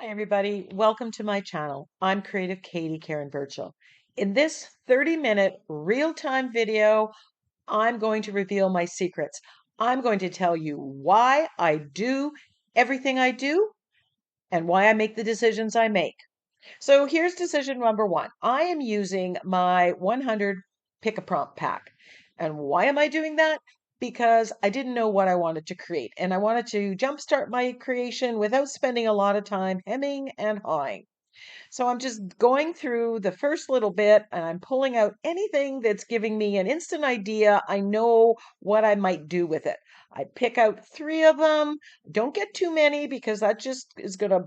Hi, everybody. Welcome to my channel. I'm Creative Katie Karen Burchill. In this 30-minute real-time video, I'm going to reveal my secrets. I'm going to tell you why I do everything I do and why I make the decisions I make. So here's decision number one. I am using my 100 Pick a Prompt pack. And why am I doing that? Because I didn't know what I wanted to create, and I wanted to jumpstart my creation without spending a lot of time hemming and hawing. So I'm just going through the first little bit and I'm pulling out anything that's giving me an instant idea. I know what I might do with it. I pick out three of them. Don't get too many because that just is going to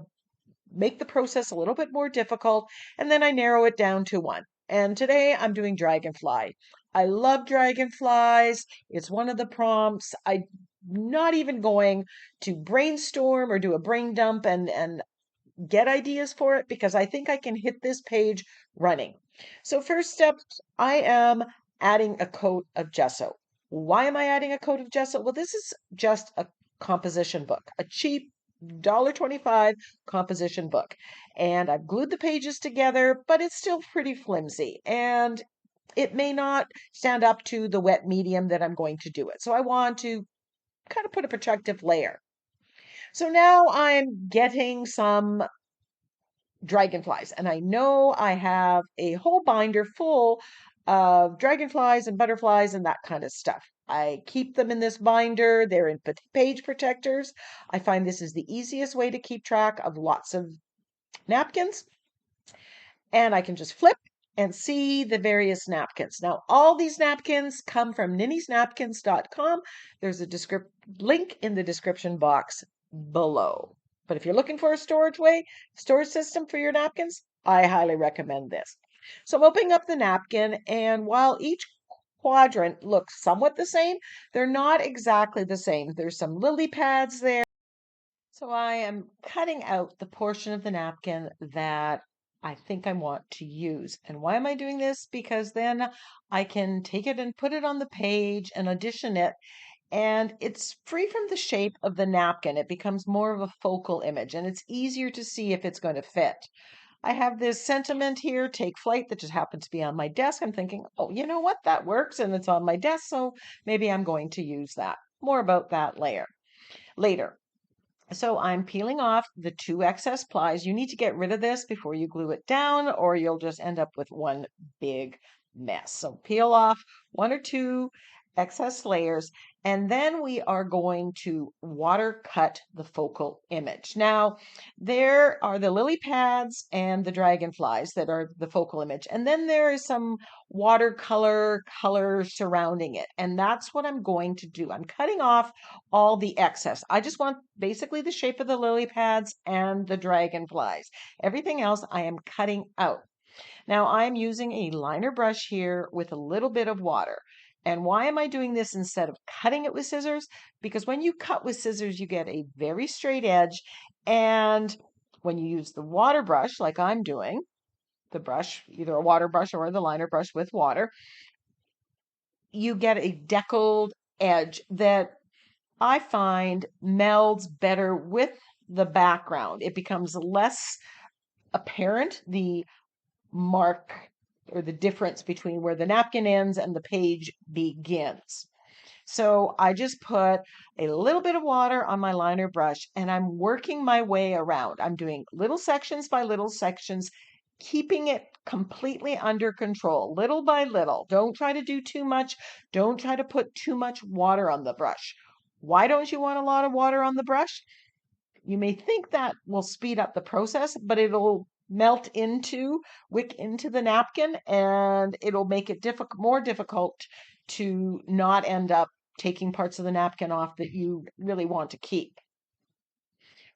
make the process a little bit more difficult. And then I narrow it down to one. And today I'm doing dragonfly. I love dragonflies. It's one of the prompts. I'm not even going to brainstorm or do a brain dump and get ideas for it because I think I can hit this page running. So first step, I am adding a coat of gesso. Why am I adding a coat of gesso? Well, this is just a composition book, a cheap $1.25 composition book. And I've glued the pages together, but it's still pretty flimsy. And it may not stand up to the wet medium that I'm going to do it. So I want to kind of put a protective layer. So now I'm getting some dragonflies. And I know I have a whole binder full of dragonflies and butterflies and that kind of stuff. I keep them in this binder. They're in page protectors. I find this is the easiest way to keep track of lots of napkins. And I can just flip and see the various napkins. Now, all these napkins come from NINNYSNAPKINS.com. There's a link in the description box below. But if you're looking for a storage system for your napkins, I highly recommend this. So I'm opening up the napkin, and while each quadrant looks somewhat the same, they're not exactly the same. There's some lily pads there. So I am cutting out the portion of the napkin that I think I want to use. And why am I doing this? Because then I can take it and put it on the page and audition it, and it's free from the shape of the napkin. It becomes more of a focal image, and it's easier to see if it's going to fit. I have this sentiment here, take flight, that just happens to be on my desk. I'm thinking, oh, you know what? That works, and it's on my desk, so maybe I'm going to use that. More about that later. So I'm peeling off the two excess plies. You need to get rid of this before you glue it down, or you'll just end up with one big mess. So peel off one or two excess layers, and then we are going to water cut the focal image. Now, there are the lily pads and the dragonflies that are the focal image, and then there is some watercolor color surrounding it, and that's what I'm going to do. I'm cutting off all the excess. I just want basically the shape of the lily pads and the dragonflies. Everything else I am cutting out. Now I'm using a liner brush here with a little bit of water. And why am I doing this instead of cutting it with scissors? Because when you cut with scissors, you get a very straight edge. And when you use the water brush, like I'm doing, the brush, either a water brush or the liner brush with water, you get a deckled edge that I find melds better with the background. It becomes less apparent, the mark or the difference between where the napkin ends and the page begins. So I just put a little bit of water on my liner brush and I'm working my way around. I'm doing little sections by little sections, keeping it completely under control, little by little. Don't try to do too much. Don't try to put too much water on the brush. Why don't you want a lot of water on the brush? You may think that will speed up the process, but it'll wick into the napkin, and it'll make it more difficult to not end up taking parts of the napkin off that you really want to keep.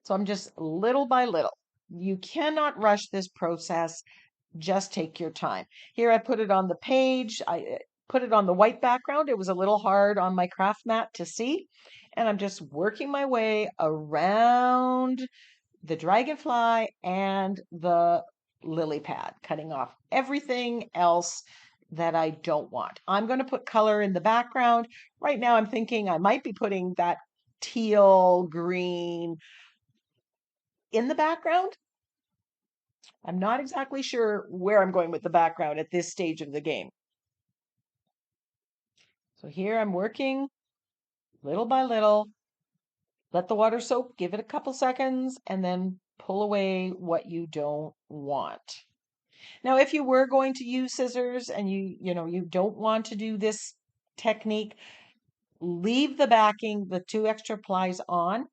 So I'm just little by little. You cannot rush this process. Just take your time. Here I put it on the page. I put it on the white background. It was a little hard on my craft mat to see. And I'm just working my way around the dragonfly and the lily pad, cutting off everything else that I don't want. I'm going to put color in the background. Right now I'm thinking I might be putting that teal green in the background. I'm not exactly sure where I'm going with the background at this stage of the game. So here I'm working little by little. Let the water soak, give it a couple seconds, and then pull away what you don't want. Now, if you were going to use scissors and you don't want to do this technique, leave the backing, the two extra plies on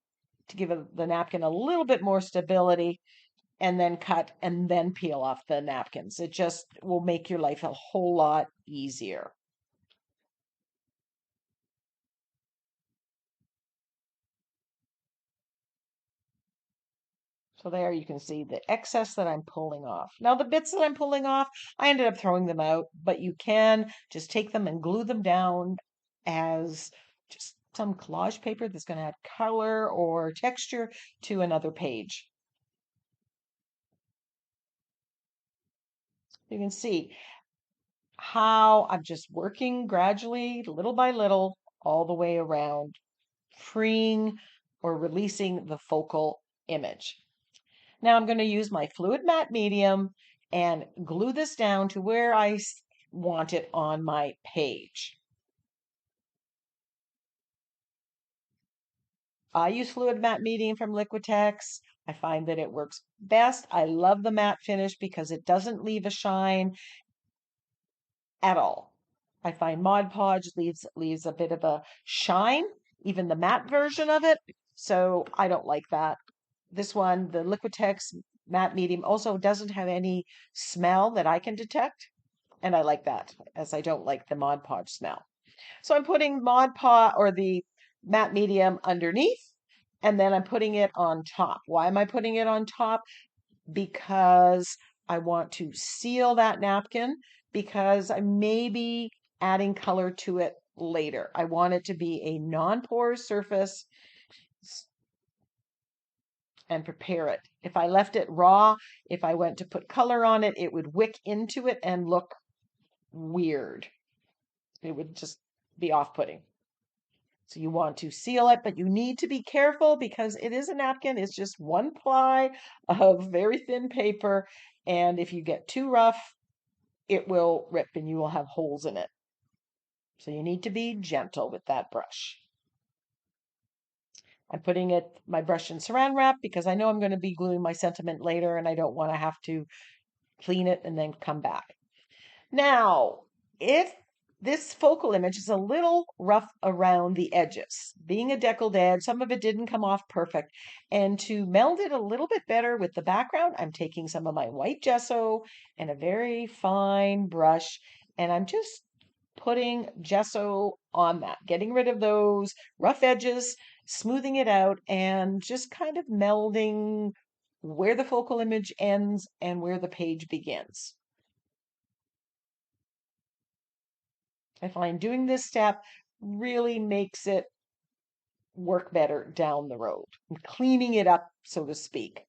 to give the napkin a little bit more stability, and then cut and then peel off the napkins. It just will make your life a whole lot easier. So there you can see the excess that I'm pulling off. Now the bits that I'm pulling off, I ended up throwing them out, but you can just take them and glue them down as just some collage paper that's going to add color or texture to another page. You can see how I'm just working gradually, little by little, all the way around, freeing or releasing the focal image. Now I'm going to use my fluid matte medium and glue this down to where I want it on my page. I use fluid matte medium from Liquitex. I find that it works best. I love the matte finish because it doesn't leave a shine at all. I find Mod Podge leaves a bit of a shine, even the matte version of it. So I don't like that. This one, the Liquitex matte medium, also doesn't have any smell that I can detect. And I like that, as I don't like the Mod Podge smell. So I'm putting Mod Podge or the matte medium underneath, and then I'm putting it on top. Why am I putting it on top? Because I want to seal that napkin because I may be adding color to it later. I want it to be a non-porous surface and prepare it. If I left it raw, if I went to put color on it, it would wick into it and look weird. It would just be off-putting. So you want to seal it, but you need to be careful because it is a napkin. It's just one ply of very thin paper. And if you get too rough, it will rip and you will have holes in it. So you need to be gentle with that brush. I'm putting my brush in saran wrap because I know I'm going to be gluing my sentiment later and I don't want to have to clean it and then come back. Now, if this focal image is a little rough around the edges, being a deckled edge, some of it didn't come off perfect. And to meld it a little bit better with the background, I'm taking some of my white gesso and a very fine brush, and I'm just putting gesso on that, getting rid of those rough edges, smoothing it out, and just kind of melding where the focal image ends and where the page begins. I find doing this step really makes it work better down the road, cleaning it up, so to speak.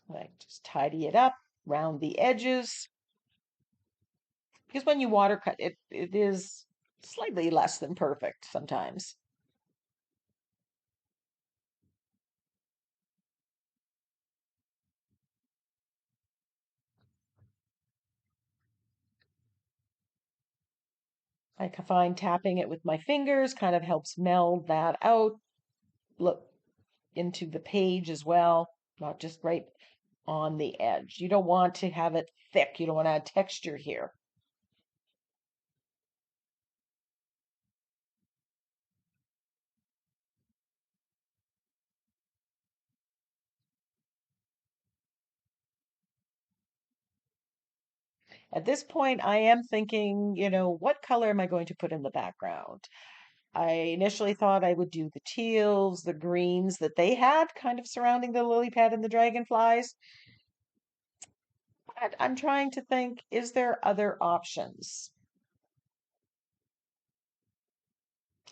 Like just tidy it up, round the edges, because when you water cut, it is slightly less than perfect sometimes. I find tapping it with my fingers kind of helps meld that out, look into the page as well, not just right on the edge. You don't want to have it thick. You don't want to add texture here. At this point, I am thinking, what color am I going to put in the background? I initially thought I would do the teals, the greens that they had kind of surrounding the lily pad and the dragonflies. But I'm trying to think, is there other options?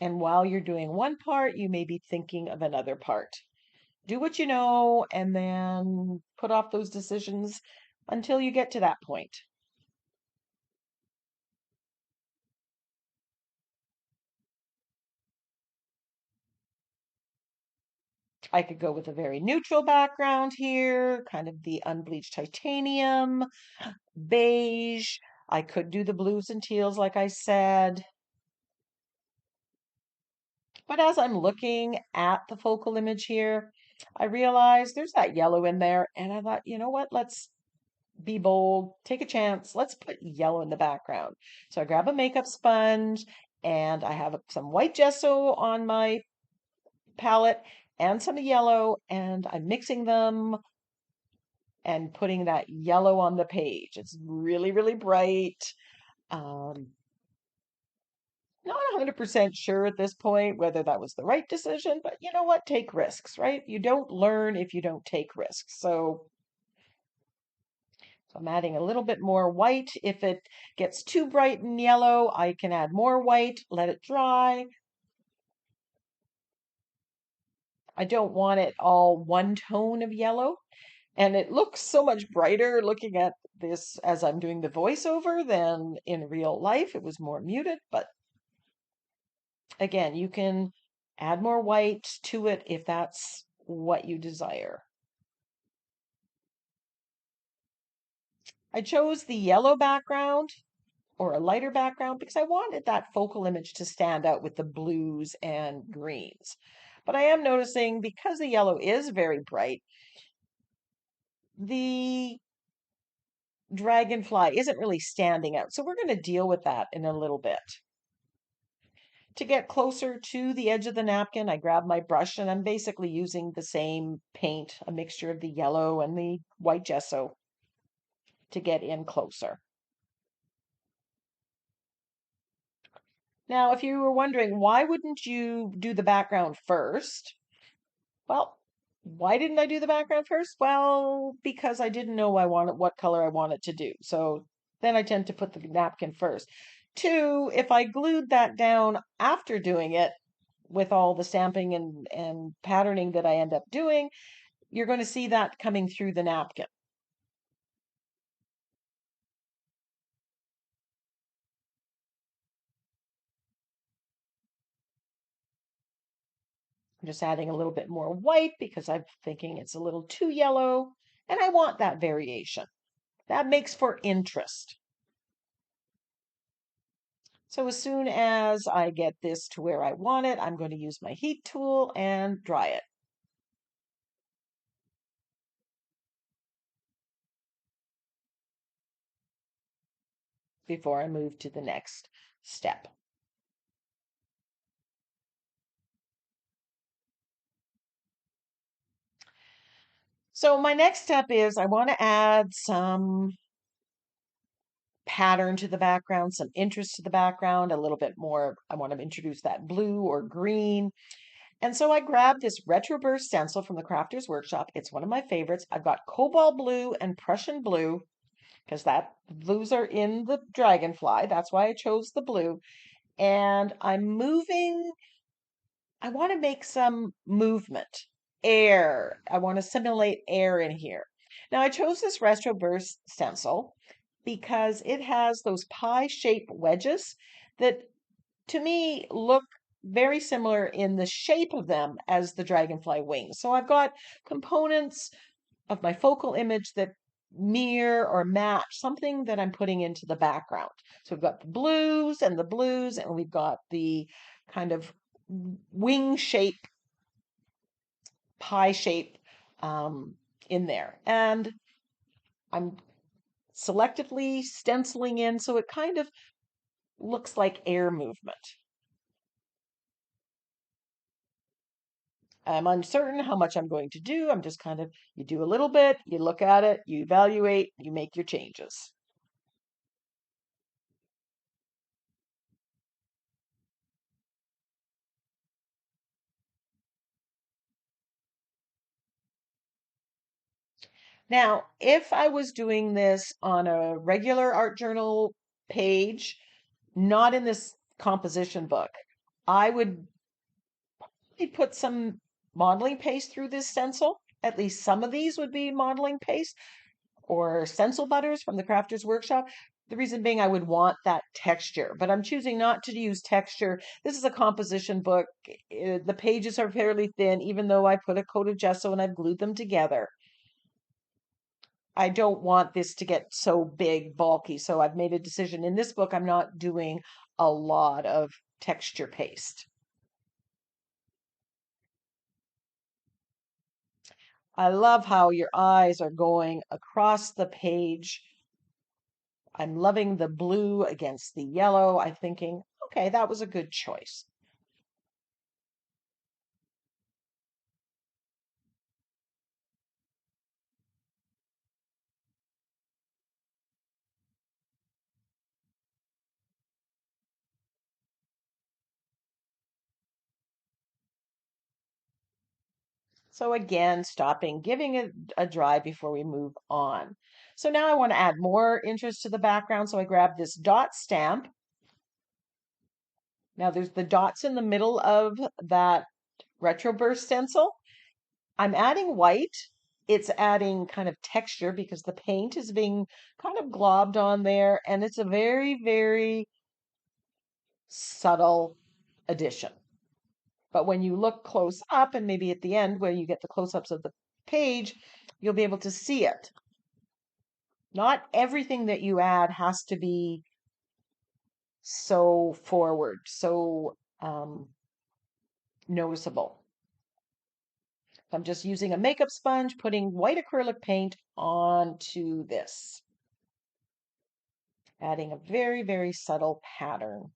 And while you're doing one part, you may be thinking of another part. do what you know and then put off those decisions until you get to that point. I could go with a very neutral background here, kind of the unbleached titanium, beige. I could do the blues and teals, like I said. But as I'm looking at the focal image here, I realized there's that yellow in there. And I thought, you know what? Let's be bold, take a chance. Let's put yellow in the background. So I grab a makeup sponge and I have some white gesso on my palette and some yellow, and I'm mixing them and putting that yellow on the page. It's really, really bright. Um, Not 100% sure at this point whether that was the right decision, but you know what? Take risks, right? You don't learn if you don't take risks. So I'm adding a little bit more white. If it gets too bright and yellow, I can add more white, let it dry. I don't want it all one tone of yellow. And it looks so much brighter looking at this as I'm doing the voiceover than in real life. It was more muted, but again, you can add more white to it if that's what you desire. I chose the yellow background or a lighter background because I wanted that focal image to stand out with the blues and greens. But I am noticing because the yellow is very bright, the dragonfly isn't really standing out. So we're going to deal with that in a little bit. To get closer to the edge of the napkin, I grab my brush and I'm basically using the same paint, a mixture of the yellow and the white gesso to get in closer. Now, if you were wondering, why wouldn't you do the background first? Well, why didn't I do the background first? Well, because I didn't know what color I wanted to do. So then I tend to put the napkin first. Two, if I glued that down after doing it with all the stamping and patterning that I end up doing, you're going to see that coming through the napkin. I'm just adding a little bit more white because I'm thinking it's a little too yellow and I want that variation. That makes for interest. So as soon as I get this to where I want it, I'm going to use my heat tool and dry it before I move to the next step. So my next step is I want to add some pattern to the background, some interest to the background, a little bit more. I want to introduce that blue or green. And so I grabbed this retro burst stencil from the Crafter's Workshop. It's one of my favorites. I've got cobalt blue and Prussian blue because that blues are in the dragonfly. That's why I chose the blue. And I'm moving, I want to make some movement, air. I want to simulate air in here. Now I chose this retro burst stencil because it has those pie-shaped wedges that to me look very similar in the shape of them as the dragonfly wings. So I've got components of my focal image that mirror or match something that I'm putting into the background. So we've got the blues and the blues, and we've got the kind of wing shape, pie shape in there. And I'm selectively stenciling in so it kind of looks like air movement. I'm uncertain how much I'm going to do. I'm just kind of, you do a little bit, you look at it, you evaluate, you make your changes. Now, if I was doing this on a regular art journal page, not in this composition book, I would put some modeling paste through this stencil. At least some of these would be modeling paste or stencil butters from the Crafter's Workshop. The reason being I would want that texture, but I'm choosing not to use texture. This is a composition book. The pages are fairly thin, even though I put a coat of gesso and I've glued them together. I don't want this to get so big, bulky, so I've made a decision. In this book, I'm not doing a lot of texture paste. I love how your eyes are going across the page. I'm loving the blue against the yellow. I'm thinking, okay, that was a good choice. So again, stopping, giving it a dry before we move on. So now I want to add more interest to the background. So I grab this dot stamp. Now there's the dots in the middle of that retroburst stencil. I'm adding white. It's adding kind of texture because the paint is being kind of globbed on there, and it's a very, very subtle addition. But when you look close up, and maybe at the end where you get the close-ups of the page, you'll be able to see it. Not everything that you add has to be so forward, so noticeable. I'm just using a makeup sponge, putting white acrylic paint onto this, adding a very, very subtle pattern.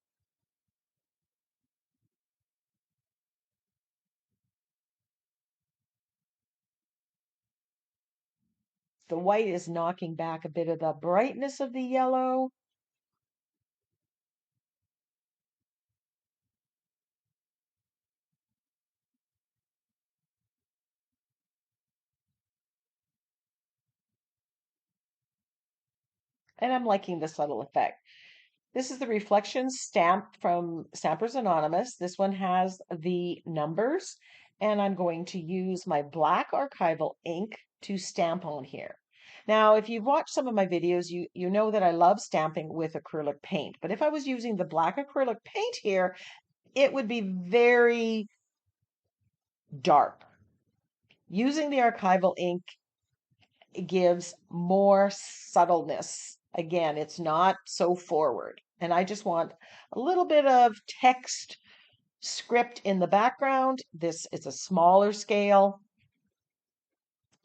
The white is knocking back a bit of the brightness of the yellow. And I'm liking the subtle effect. This is the reflection stamp from Stampers Anonymous. This one has the numbers, and I'm going to use my black archival ink to stamp on here. Now, if you've watched some of my videos, you know that I love stamping with acrylic paint. But if I was using the black acrylic paint here, it would be very dark. Using the archival ink gives more subtleness. Again, it's not so forward. And I just want a little bit of text script in the background. This is a smaller scale.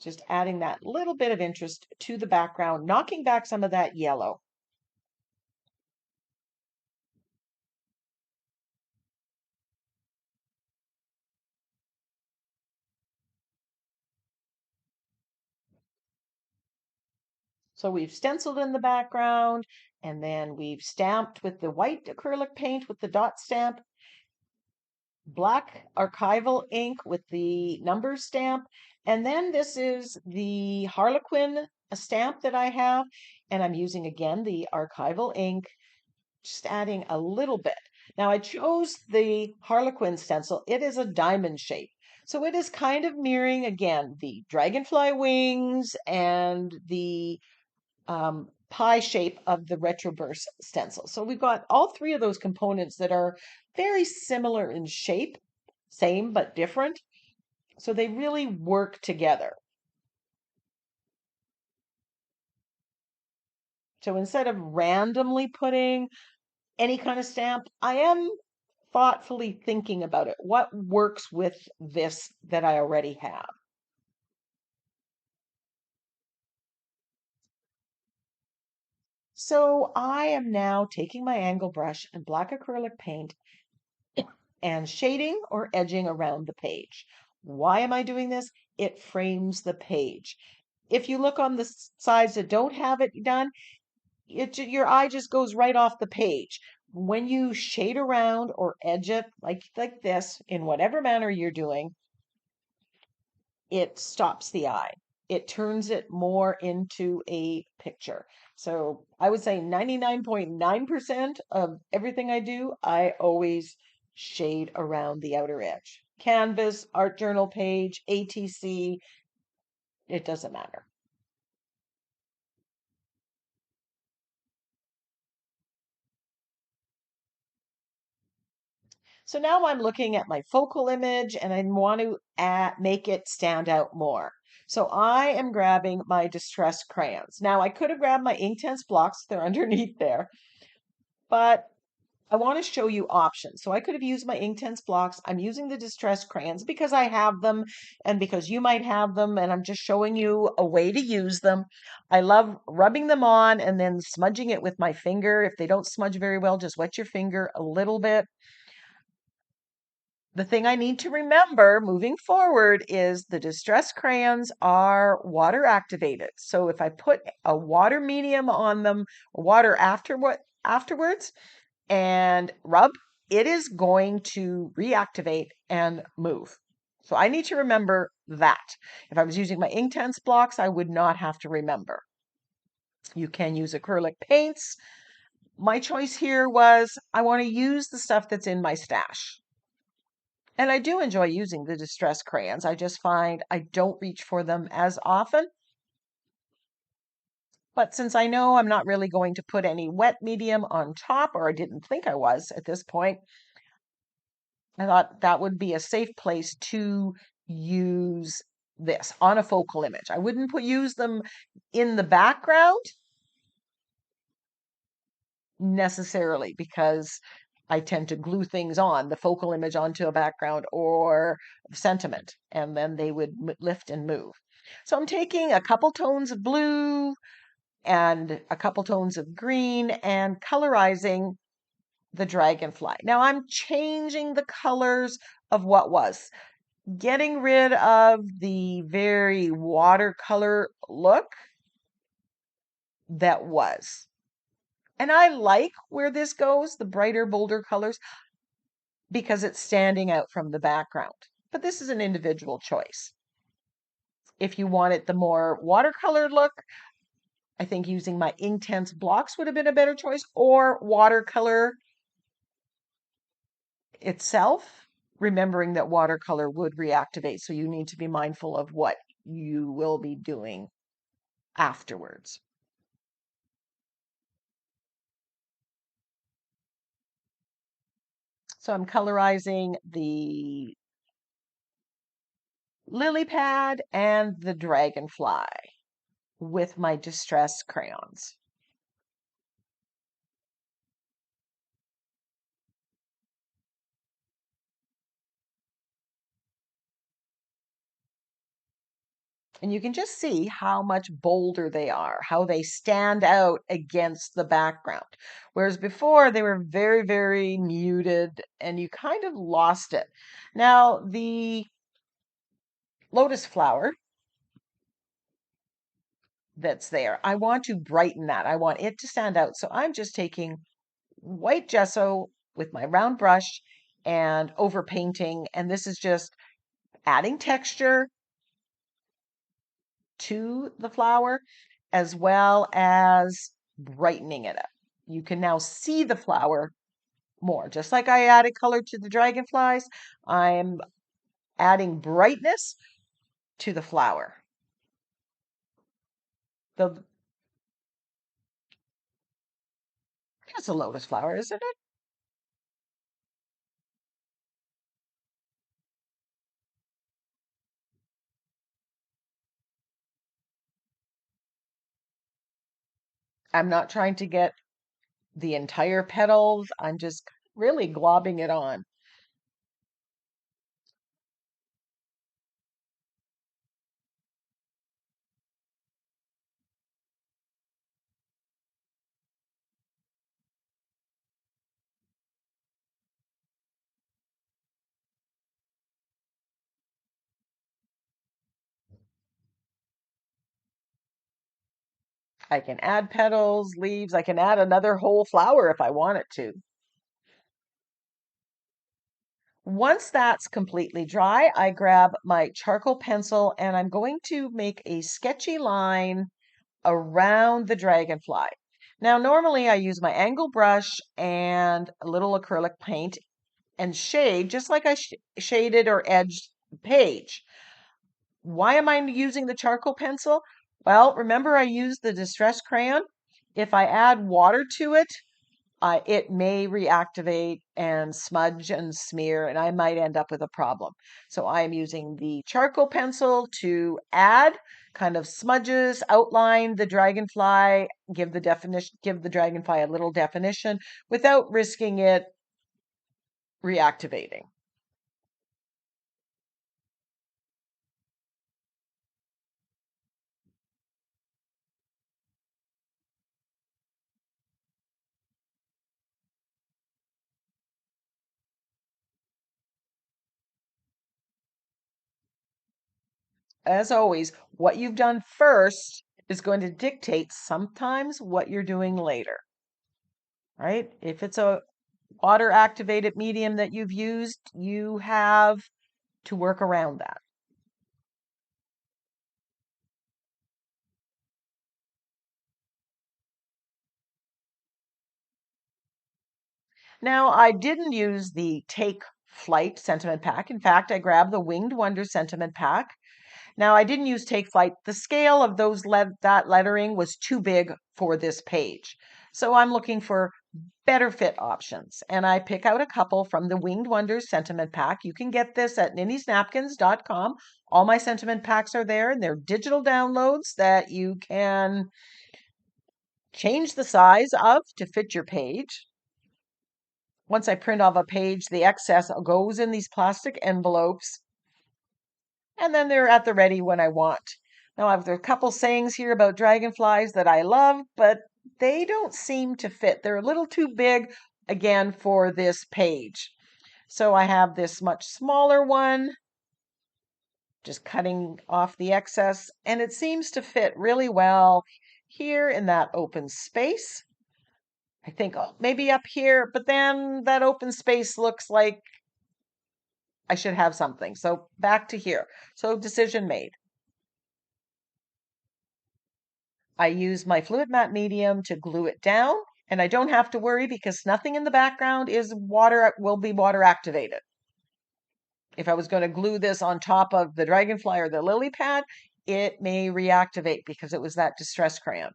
Just adding that little bit of interest to the background, knocking back some of that yellow. So we've stenciled in the background, and then we've stamped with the white acrylic paint with the dot stamp, black archival ink with the number stamp, and then this is the Harlequin stamp that I have, and I'm using again the archival ink, just adding a little bit. Now I chose the Harlequin stencil. It is a diamond shape. So it is kind of mirroring again the dragonfly wings and the pie shape of the retroburst stencil. So we've got all three of those components that are very similar in shape, same but different. So they really work together. So instead of randomly putting any kind of stamp, I am thoughtfully thinking about it. What works with this that I already have? So I am now taking my angle brush and black acrylic paint and shading or edging around the page. Why am I doing this? It frames the page. If you look on the sides that don't have it done, your eye just goes right off the page. When you shade around or edge it like this in whatever manner you're doing, it stops the eye. It turns it more into a picture. So I would say 99.9% of everything I do, I always shade around the outer edge. canvas, art journal page, ATC, it doesn't matter. So now I'm looking at my focal image and I want to make it stand out more. So I am grabbing my distress crayons. Now I could have grabbed my Inktense blocks, they're underneath there, but I want to show you options. So I could have used my Inktense blocks. I'm using the distress crayons because I have them and because you might have them, and I'm just showing you a way to use them. I love rubbing them on and then smudging it with my finger. If they don't smudge very well, just wet your finger a little bit. The thing I need to remember moving forward is the distress crayons are water activated. So if I put a water medium on them, water afterwards, and rub, it is going to reactivate and move. So I need to remember that. If I was using my Inktense blocks, I would not have to remember. You can use acrylic paints. My choice here was I want to use the stuff that's in my stash. And I do enjoy using the distress crayons. I just find I don't reach for them as often. But since I know I'm not really going to put any wet medium on top, or I didn't think I was at this point, I thought that would be a safe place to use this on a focal image. I wouldn't use them in the background necessarily because I tend to glue things on the focal image onto a background or sentiment, and then they would lift and move. So I'm taking a couple tones of blue and a couple tones of green and colorizing the dragonfly. Now I'm changing the colors of what was, getting rid of the very watercolor look that was. And I like where this goes, the brighter, bolder colors, because it's standing out from the background. But this is an individual choice. If you wanted the more watercolor look, I think using my Inktense blocks would have been a better choice, or watercolor itself, remembering that watercolor would reactivate. So you need to be mindful of what you will be doing afterwards. So I'm colorizing the lily pad and the dragonfly with my distress crayons. And you can just see how much bolder they are, how they stand out against the background. Whereas before they were very, very muted and you kind of lost it. Now, the lotus flower that's there, I want to brighten that. I want it to stand out. So I'm just taking white gesso with my round brush and overpainting. And this is just adding texture to the flower as well as brightening it up. You can now see the flower more. Just like I added color to the dragonflies, I'm adding brightness to the flower. That's a lotus flower, isn't it? I'm not trying to get the entire petals. I'm just really globbing it on. I can add petals, leaves. I can add another whole flower if I want it to. Once that's completely dry, I grab my charcoal pencil and I'm going to make a sketchy line around the dragonfly. Now, normally I use my angle brush and a little acrylic paint and shade just like I shaded or edged the page. Why am I using the charcoal pencil? Well, remember I used the distress crayon? If I add water to it, it may reactivate and smudge and smear, and I might end up with a problem. So I am using the charcoal pencil to add kind of smudges, outline the dragonfly, give the dragonfly a little definition without risking it reactivating. As always, what you've done first is going to dictate sometimes what you're doing later, right? If it's a water activated medium that you've used, you have to work around that. Now, I didn't use the Take Flight sentiment pack. In fact, I grabbed the Winged Wonder sentiment pack. Now, I didn't use Take Flight. The scale of that lettering was too big for this page. So I'm looking for better fit options. And I pick out a couple from the Winged Wonders sentiment pack. You can get this at NINNYSNAPKINS.com. All my sentiment packs are there, and they're digital downloads that you can change the size of to fit your page. Once I print off a page, the excess goes in these plastic envelopes, and then they're at the ready when I want. Now, I've there are a couple sayings here about dragonflies that I love, but they don't seem to fit. They're a little too big, again, for this page. So I have this much smaller one, just cutting off the excess, and it seems to fit really well here in that open space. I think maybe up here, but then that open space looks like I should have something. So back to here. So decision made. I use my fluid matte medium to glue it down, and I don't have to worry because nothing in the background will be water activated. If I was going to glue this on top of the dragonfly or the lily pad, it may reactivate because it was that distress crayon.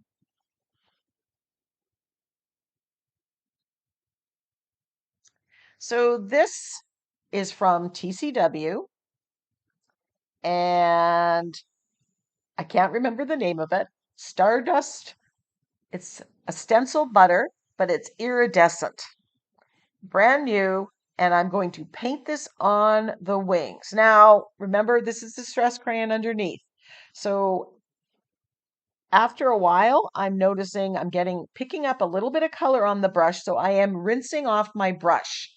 So this is from TCW, and I can't remember the name of it. Stardust. It's a stencil butter, but it's iridescent. Brand new, and I'm going to paint this on the wings. Now, remember, this is the stress crayon underneath. So after a while, I'm noticing I'm picking up a little bit of color on the brush, so I am rinsing off my brush.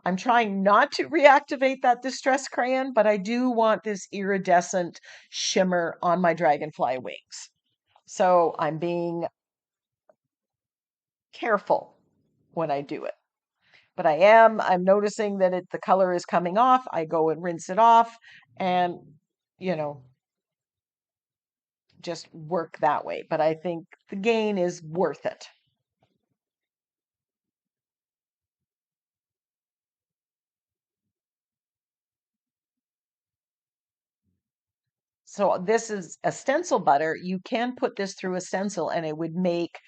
I'm trying not to reactivate that distress crayon, but I do want this iridescent shimmer on my dragonfly wings. So I'm being careful when I do it. But I'm noticing that the color is coming off. I go and rinse it off and, you know, just work that way. But I think the gain is worth it. So this is a stencil butter. You can put this through a stencil and it would make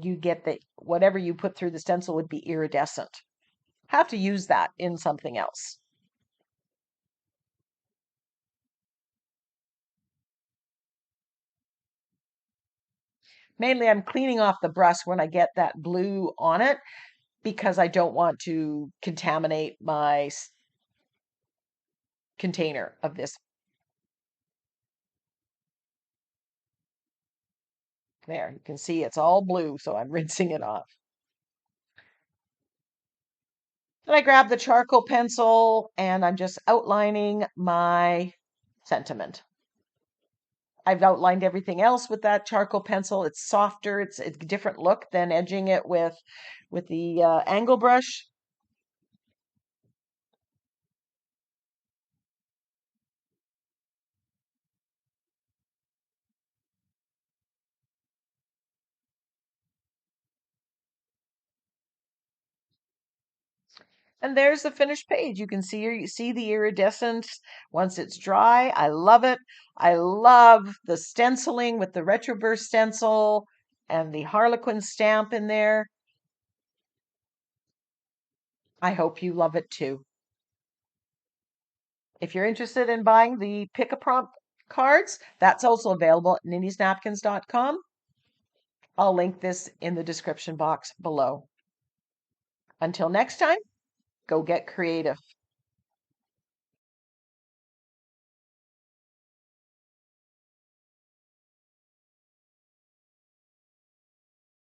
you get that whatever you put through the stencil would be iridescent. Have to use that in something else. Mainly I'm cleaning off the brush when I get that blue on it because I don't want to contaminate my container of this. There, you can see it's all blue, so I'm rinsing it off. Then I grab the charcoal pencil and I'm just outlining my sentiment. I've outlined everything else with that charcoal pencil. It's softer, it's a different look than edging it with the angle brush. And there's the finished page. You can see the iridescence once it's dry. I love it. I love the stenciling with the retroverse stencil and the Harlequin stamp in there. I hope you love it too. If you're interested in buying the Pick a Prompt cards, that's also available at NINNYSNAPKINS.com. I'll link this in the description box below. Until next time, go get creative.